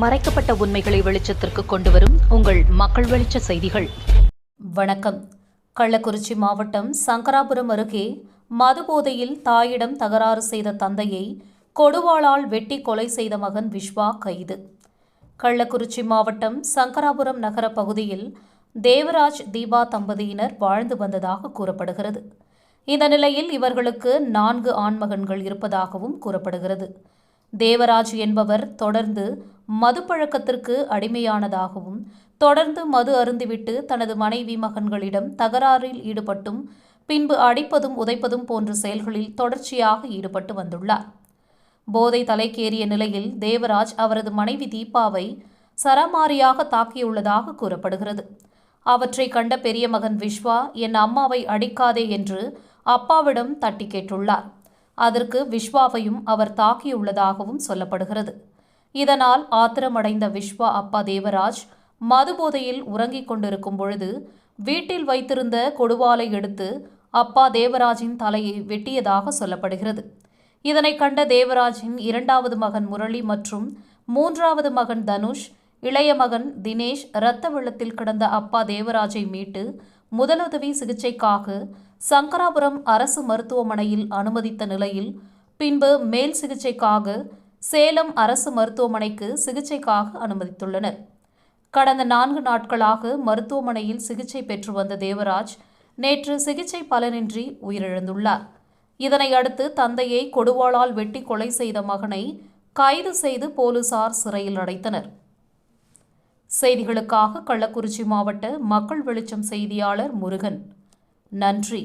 மறைக்கப்பட்ட உண்மைகளை வெளிச்சத்திற்கு கொண்டுவரும் உங்கள் மக்கள் வெளிச்ச செய்திகள். வணக்கம். கள்ளக்குறிச்சி மாவட்டம் சங்கராபுரம் அருகே மதுபோதையில் தாயிடம் தகராறு செய்த தந்தையை கொடுவாளால் வெட்டி கொலை செய்த மகன் விஸ்வா கைது. கள்ளக்குறிச்சி மாவட்டம் சங்கராபுரம் நகர பகுதியில் தேவராஜ் தீபா தம்பதியினர் வாழ்ந்து வந்ததாக கூறப்படுகிறது. இந்த நிலையில் இவர்களுக்கு 4 ஆண்மகன்கள் இருப்பதாகவும் கூறப்படுகிறது. தேவராஜ் என்பவர் தொடர்ந்து மதுப்பழக்கத்திற்கு அடிமையானதாகவும் தொடர்ந்து மது அருந்திவிட்டு தனது மனைவி மகன்களிடம் தகராறில் ஈடுபட்டும் பின்பு அடிப்பதும் உதைப்பதும் போன்ற செயல்களில் தொடர்ச்சியாக ஈடுபட்டு வந்துள்ளார். போதை தலைக்கேறிய நிலையில் தேவராஜ் அவரது மனைவி தீபாவை சரமாரியாக தாக்கியுள்ளதாக கூறப்படுகிறது. அவற்றை கண்ட பெரிய மகன் விஸ்வா என் அம்மாவை அடிக்காதே என்று அப்பாவிடம் தட்டி கேட்டுள்ளார். அதற்கு விஸ்வாவையும் அவர் தாக்கியுள்ளதாகவும் சொல்லப்படுகிறது. இதனால் ஆத்திரமடைந்த விஸ்வா அப்பா தேவராஜ் மதுபோதையில் உறங்கிக் கொண்டிருக்கும் பொழுது வீட்டில் வைத்திருந்த கொடுவாலை எடுத்து அப்பா தேவராஜின் தலையை வெட்டியதாக சொல்லப்படுகிறது. இதனை கண்ட தேவராஜின் 2வது மகன் முரளி மற்றும் 3வது மகன் தனுஷ், இளைய மகன் தினேஷ் இரத்த வெள்ளத்தில் கிடந்த அப்பா தேவராஜை மீட்டு முதலுதவி சிகிச்சைக்காக சங்கராபுரம் அரசு மருத்துவமனையில் அனுமதித்த நிலையில் பின்பு மேல் சிகிச்சைக்காக சேலம் அரசு மருத்துவமனைக்கு சிகிச்சைக்காக அனுமதித்துள்ளனர். கடந்த 4 நாட்களாக மருத்துவமனையில் சிகிச்சை பெற்று வந்த தேவராஜ் நேற்று சிகிச்சை பலனின்றி உயிரிழந்துள்ளார். இதனையடுத்து தந்தையை கொடுவாளால் வெட்டி கொலை செய்த மகனை கைது செய்து போலீசார் சிறையில் அடைத்தனர். செய்திகளுக்காக கள்ளக்குறிச்சி மாவட்ட மக்கள் வெளிச்சம் செய்தியாளர் முருகன். நன்றி.